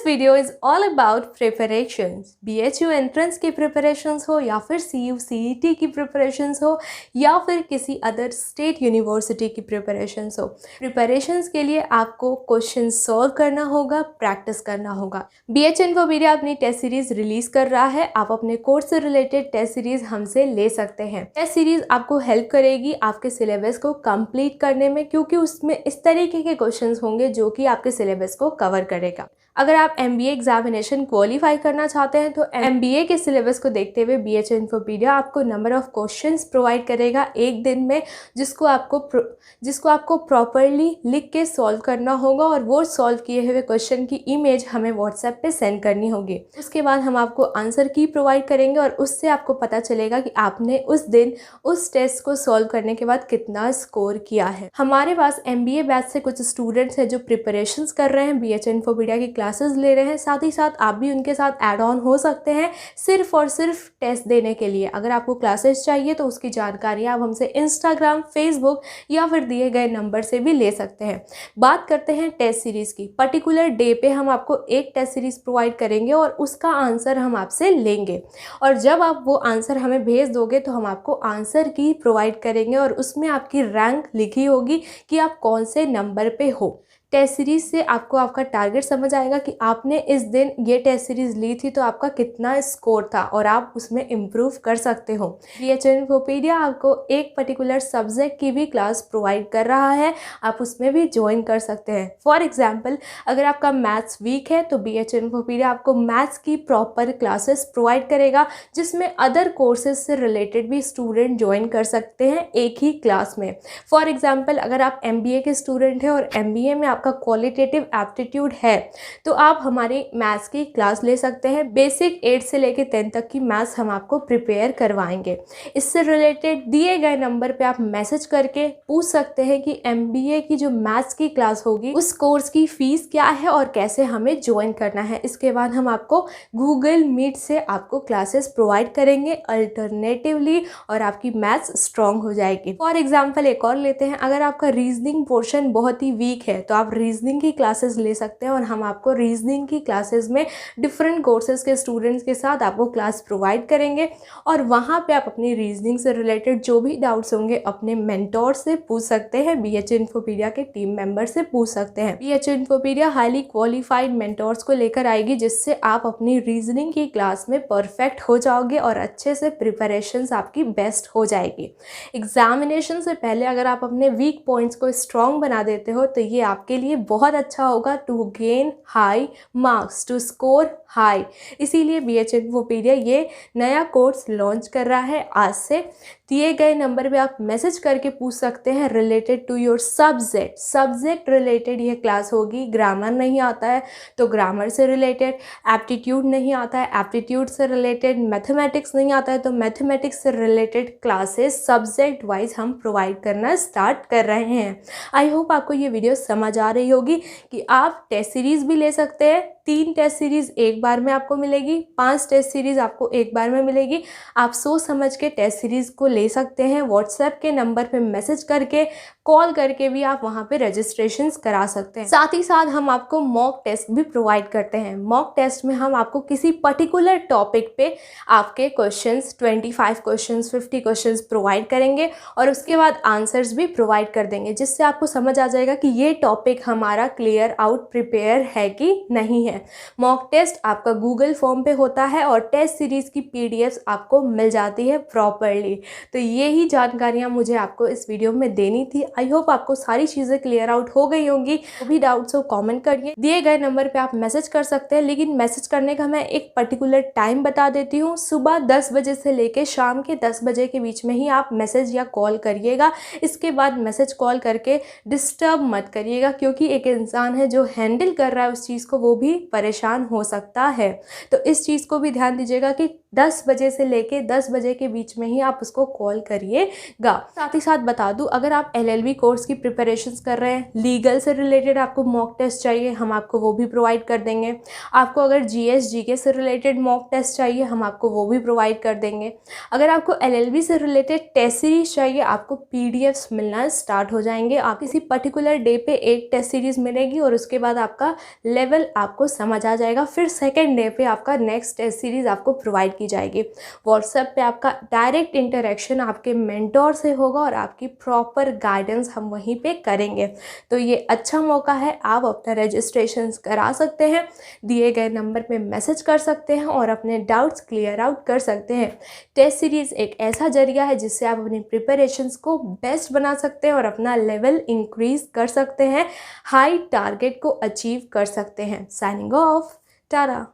video is all about preparations. BHU entrance की preparations हो या फिर CU CET की प्रिपरेशंस हो या फिर किसी अदर स्टेट यूनिवर्सिटी की प्रिपरेशंस हो, प्रिपरेशंस के लिए आपको क्वेश्चन सॉल्व करना होगा, प्रैक्टिस करना होगा। BH इन्फोपीडिया अपनी टेस्ट सीरीज रिलीज कर रहा है। आप अपने कोर्स से रिलेटेड टेस्ट सीरीज हमसे ले सकते हैं। टेस्ट सीरीज आपको हेल्प करेगी आपके सिलेबस को कंप्लीट करने में, क्योंकि उसमें इस तरीके के क्वेश्चंस होंगे जो कि आपके सिलेबस को कवर करेगा। अगर आप MBA एग्जामिनेशन क्वालिफाई करना चाहते हैं तो MBA के सिलेबस को देखते हुए BH इन्फोपीडिया आपको नंबर ऑफ क्वेश्चंस प्रोवाइड करेगा एक दिन में, जिसको आपको प्रॉपरली लिख के सॉल्व करना होगा और वो सॉल्व किए हुए क्वेश्चन की इमेज हमें व्हाट्सएप पे सेंड करनी होगी। उसके बाद हम आपको आंसर की प्रोवाइड करेंगे और उससे आपको पता चलेगा कि आपने उस दिन उस टेस्ट को सॉल्व करने के बाद कितना स्कोर किया है। हमारे पास MBA बैच से कुछ स्टूडेंट्स हैं जो प्रिपरेशंस कर रहे हैं, BH इन्फोपीडिया की क्लासेस ले रहे हैं। साथ ही साथ आप भी उनके साथ ऐड ऑन हो सकते हैं सिर्फ और सिर्फ टेस्ट देने के लिए। अगर आपको क्लासेस चाहिए तो उसकी जानकारी आप हमसे इंस्टाग्राम, फेसबुक या फिर दिए गए नंबर से भी ले सकते हैं। बात करते हैं टेस्ट सीरीज की। पर्टिकुलर डे पे हम आपको एक टेस्ट सीरीज प्रोवाइड करेंगे और उसका आंसर हम आपसे लेंगे, और जब आप वो आंसर हमें भेज दोगे तो हम आपको आंसर की प्रोवाइड करेंगे और उसमें आपकी रैंक लिखी होगी कि आप कौन से नंबर पे हो। टेस्ट सीरीज से आपको आपका टारगेट समझ आएगा कि आपने इस दिन ये टेस्ट सीरीज ली थी तो आपका कितना स्कोर था और आप उसमें इम्प्रूव कर सकते हो। BH इन्फोपीडिया आपको एक पर्टिकुलर सब्जेक्ट की भी क्लास प्रोवाइड कर रहा है, आप उसमें भी ज्वाइन कर सकते हैं। फॉर एग्जाम्पल, अगर आपका मैथ्स वीक है तो BH इन्फोपीडिया आपको मैथ्स की प्रॉपर क्लासेस प्रोवाइड करेगा, जिसमें अदर कोर्सेज से रिलेटेड भी स्टूडेंट ज्वाइन कर सकते हैं एक ही क्लास में। फॉर एग्जाम्पल, अगर आप MBA के स्टूडेंट हैं और MBA में आपका क्वालिटेटिव एप्टीट्यूड है तो आप हमारी मैथ्स की क्लास ले सकते हैं। बेसिक 8 से लेकर 10 तक की मैथ्स हम आपको प्रिपेयर करवाएंगे। इससे रिलेटेड दिए गए नंबर पे आप मैसेज करके पूछ सकते हैं कि MBA की जो मैथ्स की क्लास होगी उस कोर्स की फीस क्या है और कैसे हमें ज्वाइन करना है। इसके बाद हम आपको गूगल मीट से आपको क्लासेस प्रोवाइड करेंगे अल्टरनेटिवली और आपकी मैथ्स स्ट्रॉन्ग हो जाएगी। फॉर एग्जाम्पल एक और लेते हैं, अगर आपका रीजनिंग पोर्शन बहुत ही वीक है तो आप रीजनिंग की क्लासेस ले सकते हैं और हम आपको रीजनिंग की क्लासेस में डिफरेंट कोर्सेज के स्टूडेंट्स के साथ आपको क्लास प्रोवाइड करेंगे और वहाँ पे आप अपनी रीजनिंग से रिलेटेड जो भी डाउट्स होंगे अपने मेंटोर से पूछ सकते हैं, BH इन्फोपीडिया के टीम मेंबर से पूछ सकते हैं। BH इन्फोपीडिया हाईली क्वालिफाइड मेंटोर्स को लेकर आएगी, जिससे आप अपनी रीजनिंग की क्लास में परफेक्ट हो जाओगे और अच्छे से प्रिपरेशंस आपकी बेस्ट हो जाएगी। एग्जामिनेशन से पहले अगर आप अपने वीक पॉइंट्स को स्ट्रॉन्ग बना देते हो तो ये आपके लिए बहुत अच्छा होगा to gain high marks, to score high. इसीलिए BH इन्फोपीडिया ये नया कोर्स लॉन्च कर रहा है। आज से दिए गए नंबर पे आप मैसेज करके पूछ सकते हैं related to your subject related ये क्लास होगी। ग्रामर नहीं आता है तो ग्रामर से रिलेटेड, एप्टीट्यूड नहीं आता है एप्टीट्यूड से रिलेटेड, मैथमेटिक्स नहीं आता है तो मैथमेटिक्स से रिलेटेड क्लासेस सब्जेक्ट वाइज हम प्रोवाइड करना स्टार्ट कर रहे हैं। आई होप आपको ये वीडियो समझ आ रही होगी कि आप टेस्ट सीरीज भी ले सकते हैं। 3 टेस्ट सीरीज एक बार में आपको मिलेगी, 5 टेस्ट सीरीज आपको एक बार में मिलेगी। आप सोच समझ के टेस्ट सीरीज को ले सकते हैं। व्हाट्सएप के नंबर पे मैसेज करके, कॉल करके भी आप वहाँ पे रजिस्ट्रेशन करा सकते हैं। साथ ही साथ हम आपको मॉक टेस्ट भी प्रोवाइड करते हैं। मॉक टेस्ट में हम आपको किसी पर्टिकुलर टॉपिक पे आपके क्वेश्चंस 25 क्वेश्चंस 50 क्वेश्चंस प्रोवाइड करेंगे और उसके बाद आंसर्स भी प्रोवाइड कर देंगे, जिससे आपको समझ आ जाएगा कि ये टॉपिक हमारा क्लियर आउट प्रिपेयर है कि नहीं है। मॉक टेस्ट आपका गूगल फॉर्म पे होता है और टेस्ट सीरीज की PDFs आपको मिल जाती है प्रॉपरली। तो ये ही जानकारियां मुझे आपको इस वीडियो में देनी थी। आई होप आपको सारी चीज़ें क्लियर आउट हो गई होंगी। जो भी डाउट्स हो कमेंट करिए। दिए गए नंबर पे आप मैसेज कर सकते हैं, लेकिन मैसेज करने का मैं एक पर्टिकुलर टाइम बता देती हूँ। सुबह 10 बजे से लेकर शाम के 10 बजे के बीच में ही आप मैसेज या कॉल करिएगा। इसके बाद मैसेज कॉल करके डिस्टर्ब मत करिएगा, क्योंकि एक इंसान है जो हैंडल कर रहा है उस चीज़ को, वो भी परेशान हो सकता है। तो इस चीज़ को भी ध्यान दीजिएगा कि 10 बजे से लेके 10 बजे के बीच में ही आप उसको कॉल करिएगा। साथ ही साथ बता दूं, अगर आप LLB कोर्स की प्रिपरेशंस कर रहे हैं, लीगल से रिलेटेड आपको मॉक टेस्ट चाहिए, हम आपको वो भी प्रोवाइड कर देंगे। आपको अगर GS GK से रिलेटेड मॉक टेस्ट चाहिए, हम आपको वो भी प्रोवाइड कर देंगे। अगर आपको LLB से रिलेटेड टेस्ट सीरीज चाहिए, आपको PDFs मिलना स्टार्ट हो जाएंगे। आप किसी पर्टिकुलर डे पे एक टेस्ट सीरीज मिलेगी और उसके बाद आपका लेवल आपको समझ आ जाएगा। फिर सेकेंड डे पे आपका नेक्स्ट टेस्ट सीरीज आपको प्रोवाइड की जाएगी। व्हाट्सएप पे आपका डायरेक्ट इंटरेक्शन आपके मेंटोर से होगा और आपकी प्रॉपर गाइडेंस हम वहीं पे करेंगे। तो ये अच्छा मौका है, आप अपना रजिस्ट्रेशन करा सकते हैं, दिए गए नंबर पे मैसेज कर सकते हैं और अपने डाउट्स क्लियर आउट कर सकते हैं। टेस्ट सीरीज़ एक ऐसा जरिया है जिससे आप अपनी प्रिपरेशंस को बेस्ट बना सकते हैं और अपना लेवल इंक्रीज कर सकते हैं, हाई टारगेट को अचीव कर सकते हैं। Signing off, Tata.